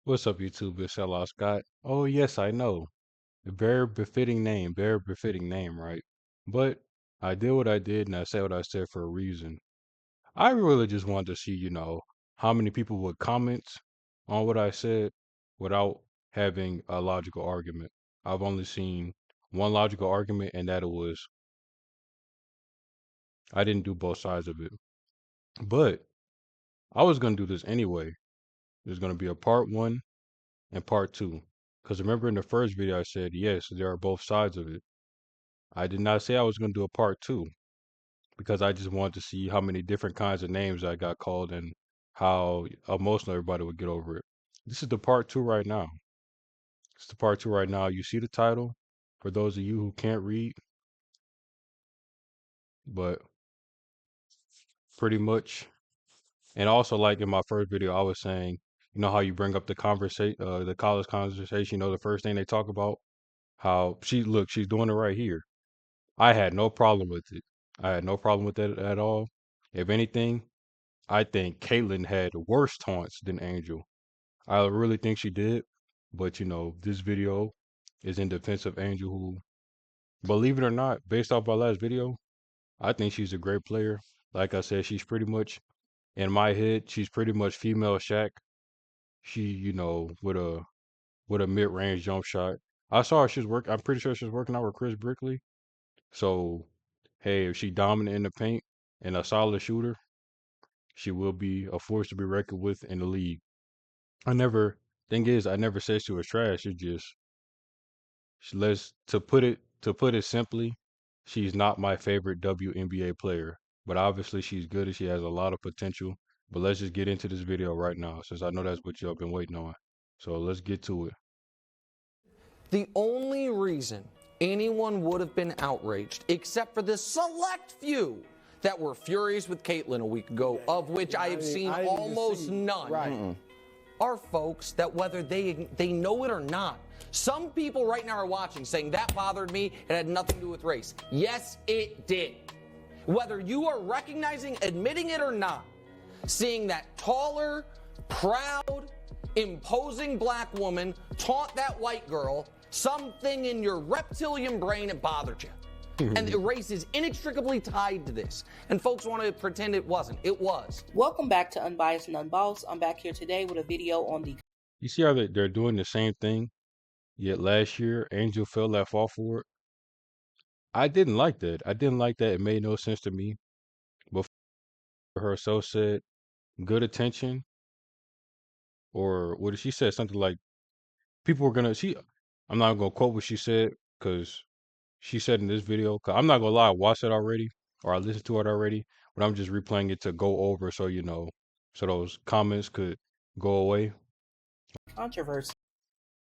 What's up, YouTube? It's Ella Scott. Oh, yes, I know. A very befitting name, right? But I did what I did and I said what I said for a reason. I really just wanted to see, how many people would comment on what I said without having a logical argument. I've only seen one logical argument, and that it was I didn't do both sides of it. But I was going to do this anyway. There's going to be a part one and part two. Because remember in the first video, I said, yes, there are both sides of it. I did not say I was going to do a part two because I just wanted to see how many different kinds of names I got called and how emotional everybody would get over it. This is the part two right now. It's the part two right now. You see the title for those of you who can't read, but pretty much. And also, like in my first video, I was saying, you know how you bring up the the college conversation. The first thing they talk about how she's doing it right here. I had no problem with it. I had no problem with that at all. If anything, I think Caitlyn had worse taunts than Angel. I really think she did. But this video is in defense of Angel, who, believe it or not, based off our last video, I think she's a great player. Like I said, she's pretty much in my head, she's pretty much female Shaq. She, with a mid range jump shot. I saw her she's I'm pretty sure she's working out with Chris Brickley. So hey, if she dominant in the paint and a solid shooter, she will be a force to be reckoned with in the league. Thing is, I never said she was trash. It's just, to put it simply, she's not my favorite WNBA player. But obviously, she's good and she has a lot of potential. But let's just get into this video right now, since I know that's what y'all been waiting on. So let's get to it. The only reason anyone would have been outraged, except for the select few that were furious with Caitlyn a week ago, of which I have seen almost none, Right. are folks that whether they know it or not, some people right now are watching saying that bothered me, it had nothing to do with race. Yes, it did. Whether you are recognizing, admitting it or not, seeing that taller, proud, imposing black woman taunt that white girl, something in your reptilian brain, it bothered you. And the race is inextricably tied to this. And folks want to pretend it wasn't. It was. Welcome back to Unbiased and Unbossed. I'm back here today with a video on the... You see how they're doing the same thing? Yet last year, Angel fell that fall for it. I didn't like that. I didn't like that. It made no sense to me. Before her so said, good attention, or what did she said? Something like people were gonna. I'm not gonna quote what she said because she said in this video. Cause I'm not gonna lie, I watched it already or I listened to it already, but I'm just replaying it to go over so so those comments could go away controversy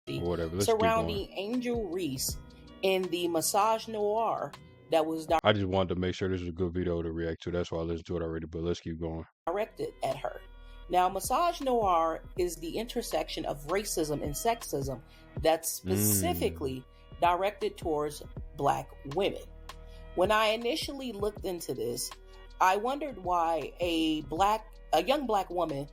or whatever. Let's keep surrounding going. Angel Reese in the massage noir that was I just wanted to make sure this was a good video to react to. That's why I listened to it already, but let's keep going. directed at her. Now, massage noir is the intersection of racism and sexism that's specifically directed towards black women. When I initially looked into this, I wondered why a young black woman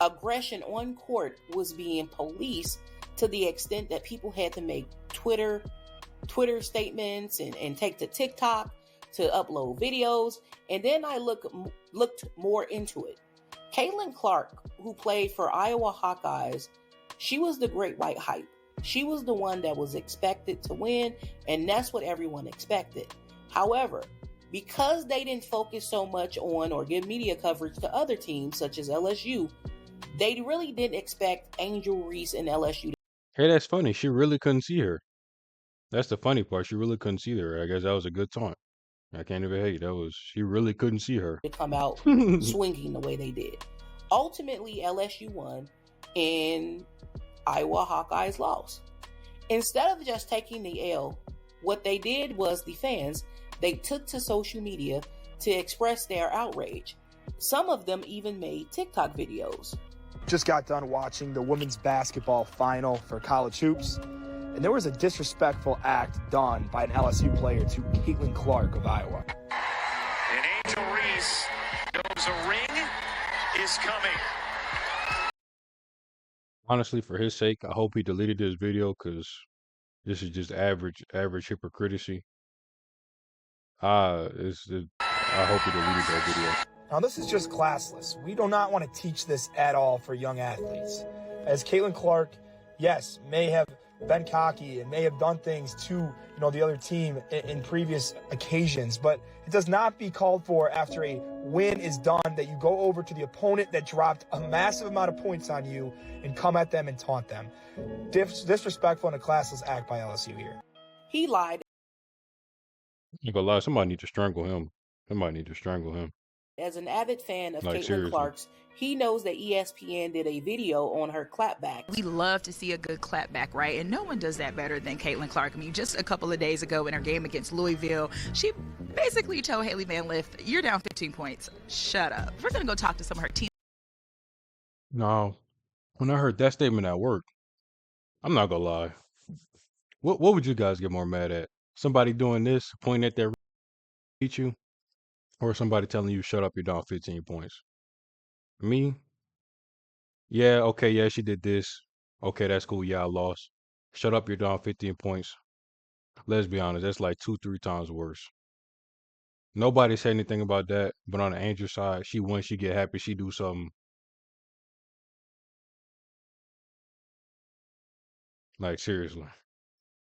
aggression on court was being policed to the extent that people had to make Twitter statements and take to TikTok to upload videos. And then I looked more into it. Caitlin Clark, who played for Iowa Hawkeyes, she was the great white hype. She was the one that was expected to win, and that's what everyone expected. However, because they didn't focus so much on or give media coverage to other teams such as LSU, they really didn't expect Angel Reese and LSU. Hey, that's funny. She really couldn't see her. That's the funny part. She really couldn't see her. I guess that was a good taunt. I can't even hate. She really couldn't see her. To come out swinging the way they did. Ultimately, LSU won and Iowa Hawkeyes lost. Instead of just taking the L, what they did was the fans, they took to social media to express their outrage. Some of them even made TikTok videos. Just got done watching the women's basketball final for college hoops, and there was a disrespectful act done by an LSU player to Caitlin Clark of Iowa. And Angel Reese knows a ring is coming. Honestly, for his sake, I hope he deleted this video because this is just average hypocrisy. I hope he deleted that video. Now, this is just classless. We do not want to teach this at all for young athletes. As Caitlin Clark, yes, may have been cocky and may have done things to the other team in previous occasions, but it does not be called for after a win is done that you go over to the opponent that dropped a massive amount of points on you and come at them and taunt them. Disrespectful and a classless act by LSU here. He lied. I'm gonna lie, somebody need to strangle him. Somebody need to strangle him. As an avid fan of Like, Caitlin seriously. Clark's, he knows that ESPN did a video on her clapback. We love to see a good clapback, right? And no one does that better than Caitlin Clark. I mean, just a couple of days ago in her game against Louisville, she basically told Haley Van Lith, "You're down 15 points. Shut up." We're going to go talk to some of her team. No, when I heard that statement at work, I'm not gonna lie. What would you guys get more mad at? Somebody doing this, pointing at their beat you, or somebody telling you shut up, you're down 15 points? Me? Yeah, okay, yeah, she did this. Okay, that's cool. Yeah, I lost. Shut up, you're down 15 points. Let's be honest, that's like 2-3 times worse. Nobody said anything about that, but on the Angel side, she wins, she get happy, she do something. Like, seriously.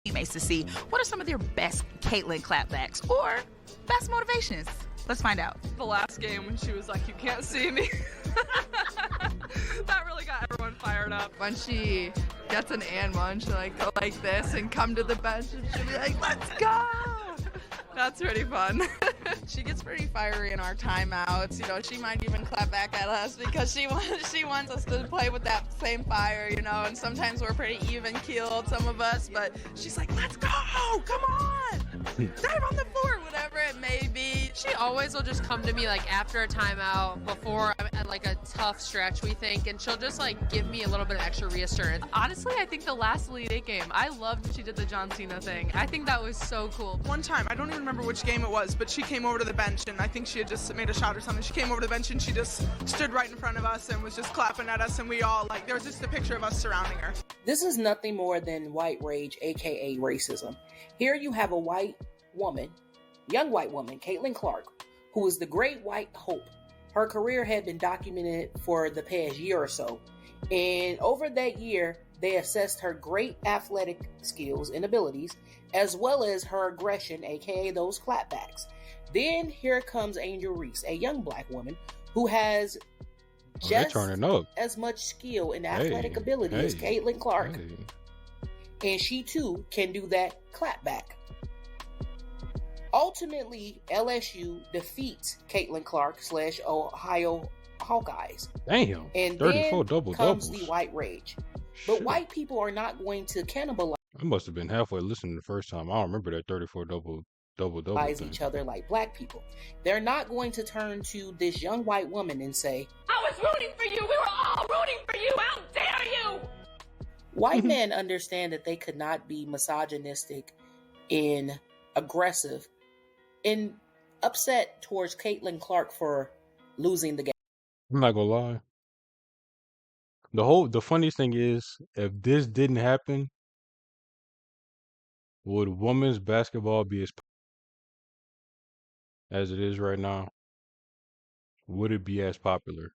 Teammates to see what are some of their best Caitlin clapbacks or best motivations. Let's find out. The last game when she was like, "You can't see me." That really got everyone fired up. When she gets an and one, she'll like go like this and come to the bench and she'll be like, "Let's go!" That's pretty fun. She gets pretty fiery in our timeouts. She might even clap back at us because she wants us to play with that same fire, and sometimes we're pretty even keeled, some of us, but she's like, "Let's go! Come on! Dive on the floor," whatever it may be. She always will just come to me like after a timeout, before like a tough stretch, we think, and she'll just like give me a little bit of extra reassurance. Honestly, I think the last Elite Eight game, I loved when she did the John Cena thing. I think that was so cool. One time, I don't even remember which game it was, but she came over to the bench, and I think she had just made a shot or something. She came over to the bench and she just stood right in front of us and was just clapping at us, and we all there was just a picture of us surrounding her. This is nothing more than white rage, aka racism. Here you have a white woman, young white woman, Caitlin Clark, who is the great white hope. Her career had been documented for the past year or so, and over that year, they assessed her great athletic skills and abilities, as well as her aggression, aka those clapbacks. Then here comes Angel Reese, a young black woman who has just turning up. as much skill and athletic ability as Caitlin Clark. And she too can do that clapback. Ultimately, LSU defeats Caitlin Clark / Ohio Hawkeyes. Damn. And 34 then double comes doubles. the white rage. But Shit. white people are not going to cannibalize I must have been halfway listening the first time. I don't remember that 34 double thing. each other like black people. They're not going to turn to this young white woman and say, "I was rooting for you. We were all rooting for you. How dare you!" White men understand that they could not be misogynistic and aggressive and upset towards Caitlin Clark for losing the game. I'm not gonna lie. The funniest thing is, if this didn't happen, would women's basketball be as it is right now? Would it be as popular?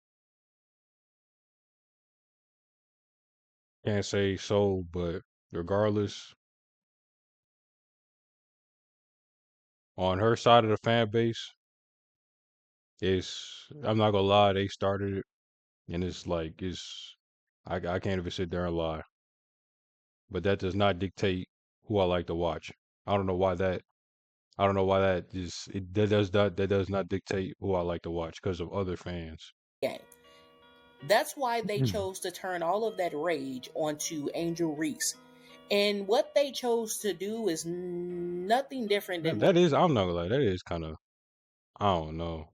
Can't say so, but regardless, on her side of the fan base, I'm not gonna lie, they started it, and I can't even sit there and lie. But that does not dictate who I like to watch. I don't know why that does not dictate who I like to watch because of other fans. That's why they chose to turn all of that rage onto Angel Reese. And what they chose to do is nothing different than I'm not gonna lie, that is kind of, I don't know.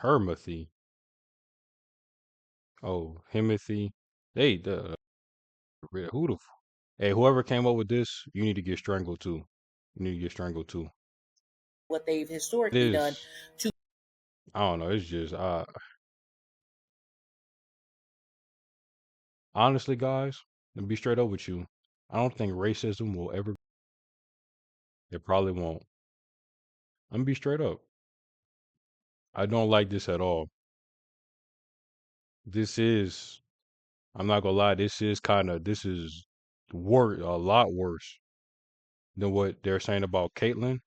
Hermathy. Oh, Himothy. Hey, whoever came up with this, you need to get strangled too. You need to get strangled too. what they've historically done to I don't know. It's just Honestly, guys, to be straight up with you, I don't think racism will ever. It probably won't. I'm gonna be straight up. I don't like this at all. This is. I'm not gonna lie. This is kind of. This is worse. A lot worse than what they're saying about Caitlyn.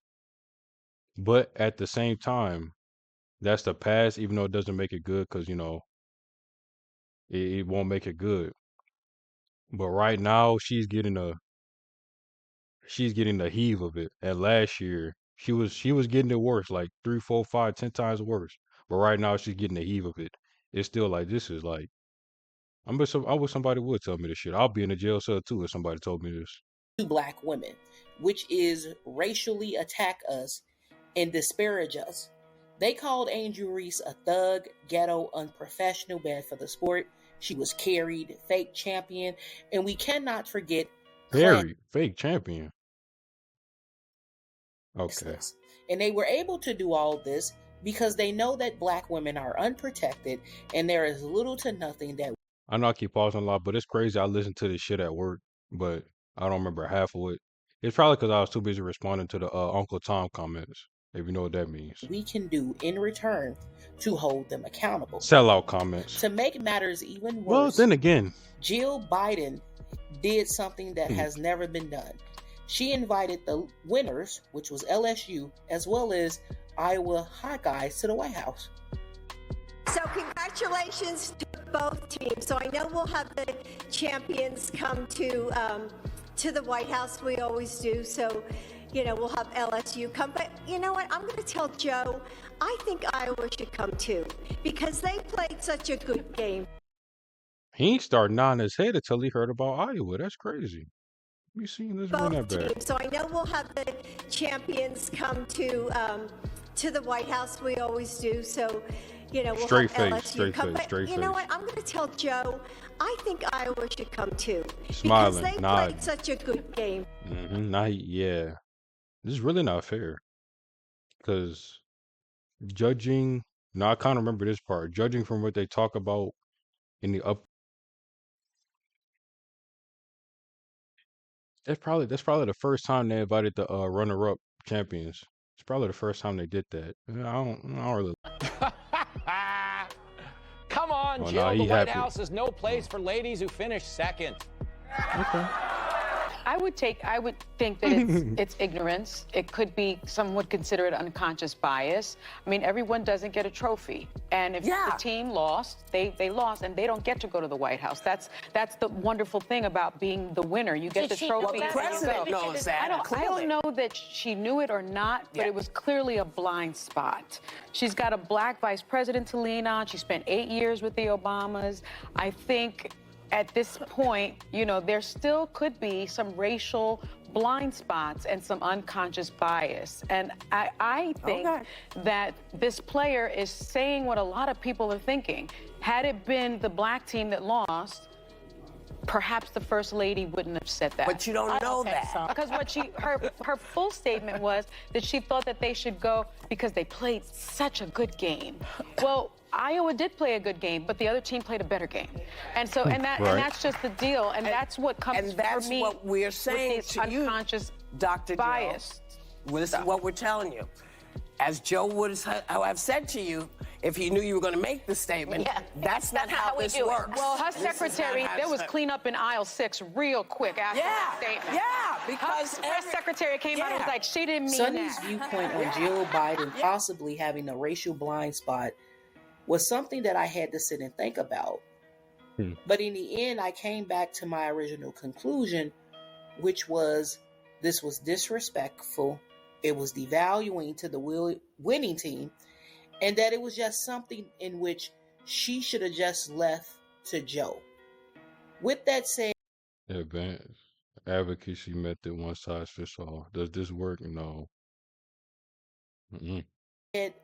But at the same time, that's the past. Even though it doesn't make it good, because it won't make it good. But right now, she's getting the heave of it. And last year, she was getting it worse, like 3, 4, 5, 10 times worse. But right now, she's getting the heave of it. It's still like this is like I wish somebody would tell me this shit. I'll be in a jail cell too if somebody told me this. To black women, which is racially attack us and disparage us. They called Angel Reese a thug, ghetto, unprofessional, bad for the sport. She was carried, fake champion, and we cannot forget Harry, fake champion. Okay. And they were able to do all this because they know that black women are unprotected and there is little to nothing that I know I keep pausing a lot, but it's crazy. I listen to this shit at work, but I don't remember half of it. It's probably because I was too busy responding to the Uncle Tom comments, if you know what that means. we can do in return to hold them accountable. Sellout comments. To make matters even worse, Well, then again, Jill Biden did something that has never been done. She invited the winners, which was LSU, as well as Iowa Hawkeyes, to the White House. So congratulations to both teams. So I know we'll have the champions come to the White House. We always do. So, we'll have LSU come. But you know what? I'm going to tell Joe, I think Iowa should come too because they played such a good game. he ain't start nodding his head until he heard about Iowa. That's crazy. Let me see. Let's run that back. So I know we'll have the champions come to the White House. We always do. So, we'll Straight have face, LSU straight come. face, But straight you know face. what? I'm going to tell Joe, I think Iowa should come too Smiling, because they nodding. played such a good game. Yeah. This is really not fair. Because judging, now I kind of remember this part. Judging from what they talk about in the up, that's probably the first time they invited the runner-up champions. It's probably the first time they did that. I don't really. Come on, Oh, Jill. nah, The he White happy. House is no place for ladies who finish second. Okay. I would think that it's ignorance. It could be, some would consider it unconscious bias. I mean, everyone doesn't get a trophy. And if the team lost, they lost, and they don't get to go to the White House. That's the wonderful thing about being the winner. You get the trophy. Well, the president knows that. I don't know that she knew it or not, but it was clearly a blind spot. She's got a black vice president to lean on. She spent 8 years with the Obamas. I think at this point, there still could be some racial blind spots and some unconscious bias. And I think that this player is saying what a lot of people are thinking. Had it been the black team that lost, perhaps the first lady wouldn't have said that. But you don't know that. So. Because her full statement was that she thought that they should go because they played such a good game. Well, Iowa did play a good game, but the other team played a better game. And so, and that's just the deal. And that's what comes and that's for me what we're saying with to you, unconscious Dr. bias. Joe. This is what we're telling you. As Joe would have said to you, if he knew you were going to make the statement, that's not how this works. Well, her secretary, there was cleanup in aisle 6 real quick after the statement. Yeah, because her secretary came out and was like, she didn't mean Sonny's that. viewpoint on Jill Biden possibly having a racial blind spot was something that I had to sit and think about. But in the end, I came back to my original conclusion, which was this was disrespectful. It was devaluing to the winning team, and that it was just something in which she should have just left to Joe. With that said, Advanced advocacy method, one size fits all. Does this work? No.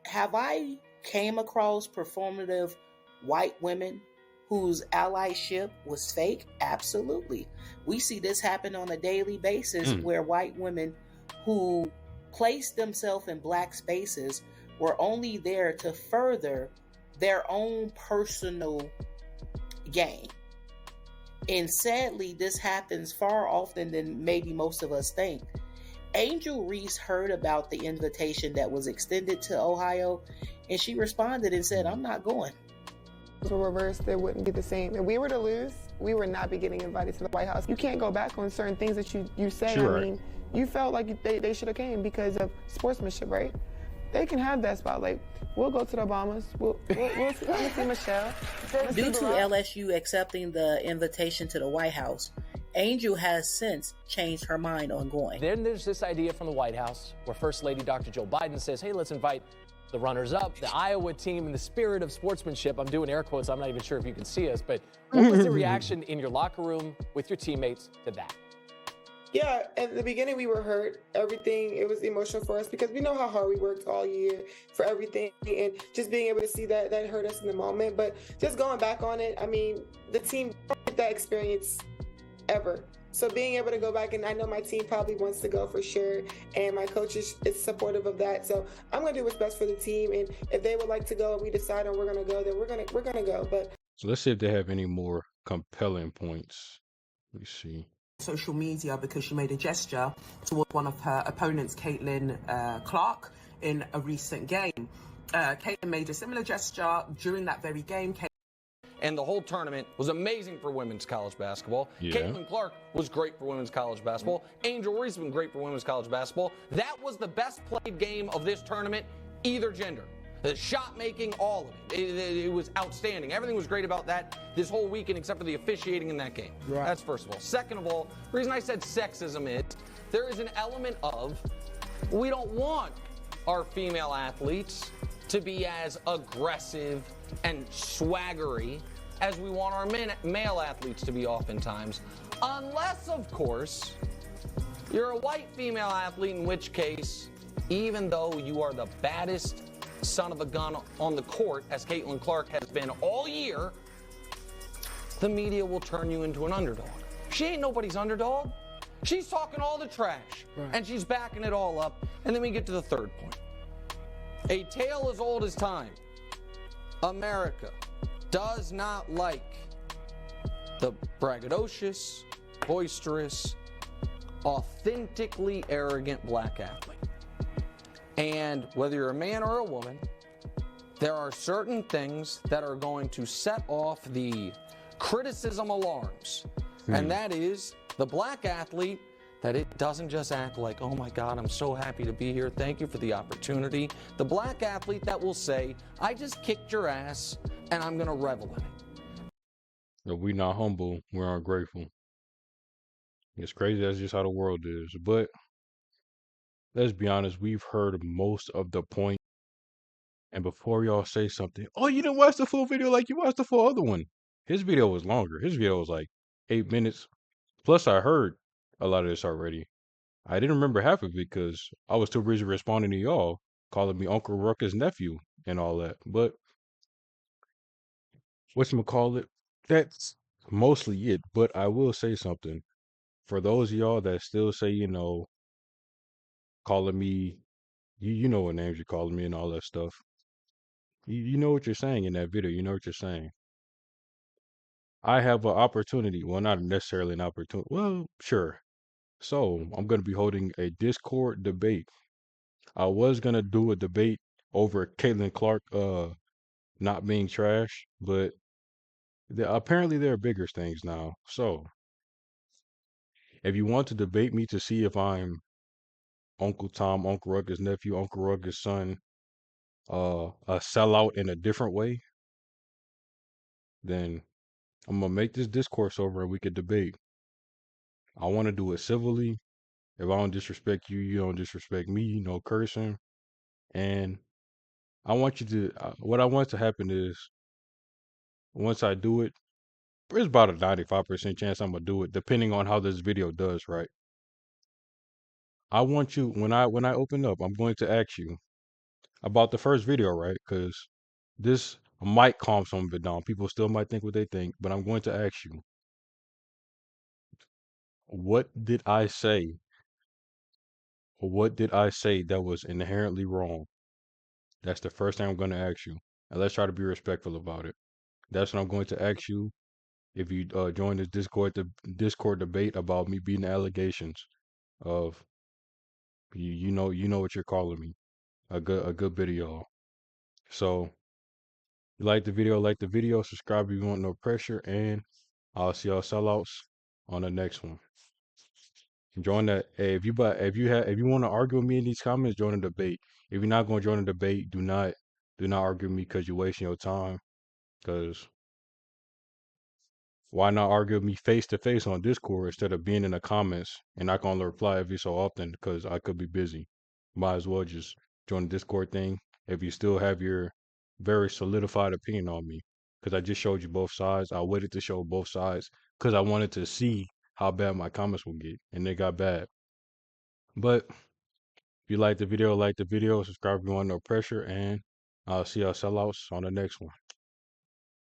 have I came across performative white women whose allyship was fake? Absolutely. We see this happen on a daily basis where white women who placed themselves in black spaces were only there to further their own personal gain. And sadly, this happens far often than maybe most of us think. Angel Reese heard about the invitation that was extended to Ohio, and she responded and said, I'm not going. If it were reversed, it wouldn't be the same. If we were to lose, we would not be getting invited to the White House. You can't go back on certain things that you say. Sure. I mean, you felt like they should have came because of sportsmanship, right? They can have that spot. Like, we'll go to the Obamas. We'll see Michelle. Due to LSU accepting the invitation to the White House, Angel has since changed her mind on going. Then there's this idea from the White House where First Lady Dr. Joe Biden says, hey, let's invite the runners-up, the Iowa team, in the spirit of sportsmanship. I'm doing air quotes. I'm not even sure if you can see us, but what was the reaction in your locker room with your teammates to that? Yeah, at the beginning we were hurt. Everything, it was emotional for us because we know how hard we worked all year for everything, and just being able to see that hurt us in the moment. But just going back on it, I mean, the team don't get that experience ever. So being able to go back, and I know my team probably wants to go for sure, and my coach is supportive of that. So I'm gonna do what's best for the team, and if they would like to go and we decide on we're gonna go, then we're gonna go. But So let's see if they have any more compelling points. Let me see. Social media because she made a gesture towards one of her opponents, Caitlin Clark, in a recent game. Caitlin made a similar gesture during that very game. And the whole tournament was amazing for women's college basketball. Yeah. Caitlin Clark was great for women's college basketball. Angel Reese was great for women's college basketball. That was the best played game of this tournament, either gender. The shot making, all of it. It was outstanding. Everything was great about that this whole weekend except for the officiating in that game. Right. That's first of all. Second of all, the reason I said sexism is there is an element of we don't want our female athletes to be as aggressive and swaggery as we want our male athletes to be oftentimes. Unless, of course, you're a white female athlete, in which case, even though you are the baddest son of a gun on the court, as Caitlin Clark has been all year, the media will turn you into an underdog. She ain't nobody's underdog. She's talking all the trash, and she's backing it all up. And then we get to the third point. A tale as old as time. America does not like the braggadocious, boisterous, authentically arrogant black athlete. And whether you're a man or a woman, there are certain things that are going to set off the criticism alarms. And that is the black athlete that it doesn't just act like, oh my God, I'm so happy to be here. Thank you for the opportunity. The black athlete that will say, I just kicked your ass and I'm going to revel in it. If we not humble, we're ungrateful. It's crazy. That's just how the world is. But let's be honest, we've heard most of the point. And before y'all say something, oh, you didn't watch the full video like you watched the full other one. His video was longer. His video was like 8 minutes. Plus, I heard a lot of this already. I didn't remember half of it because I was too busy responding to y'all, calling me Uncle Ruckus' nephew and all that. But whatchamacallit, that's mostly it. But I will say something. For those of y'all that still say, calling me, you know what names you're calling me and all that stuff. You know what you're saying in that video. You know what you're saying. I have an opportunity. Well, not necessarily an opportunity. Well, sure. So I'm going to be holding a Discord debate. I was going to do a debate over Caitlin Clark not being trash, but apparently there are bigger things now. So if you want to debate me to see if I'm Uncle Tom, Uncle Ruckus' nephew, Uncle Ruckus' son, a sellout in a different way, then I'm gonna make this discourse over and we could debate. I want to do it civilly. If I don't disrespect you, you don't disrespect me. No cursing. And I want you to. What I want to happen is, once I do it, there's about a 95% chance I'm gonna do it, depending on how this video does. Right. I want you when I open up, I'm going to ask you about the first video, right? Because this might calm some of it down. People still might think what they think, but I'm going to ask you, what did I say? What did I say that was inherently wrong? That's the first thing I'm going to ask you. And let's try to be respectful about it. That's what I'm going to ask you. if you join this Discord debate about me beating the allegations of you know what you're calling me. A good video. So you like the video, subscribe if you want no pressure, and I'll see y'all sellouts on the next one. Join that. Hey, if you want to argue with me in these comments, join the debate. If you're not going to join the debate, do not argue with me because you're wasting your time. Because why not argue with me face to face on Discord instead of being in the comments and not gonna reply every so often because I could be busy. Might as well just join the Discord thing if you still have your very solidified opinion on me. Because I just showed you both sides. I waited to show both sides because I wanted to see how bad my comments would get, and they got bad. But if you like the video, subscribe if you want no pressure, and I'll see y'all sellouts on the next one.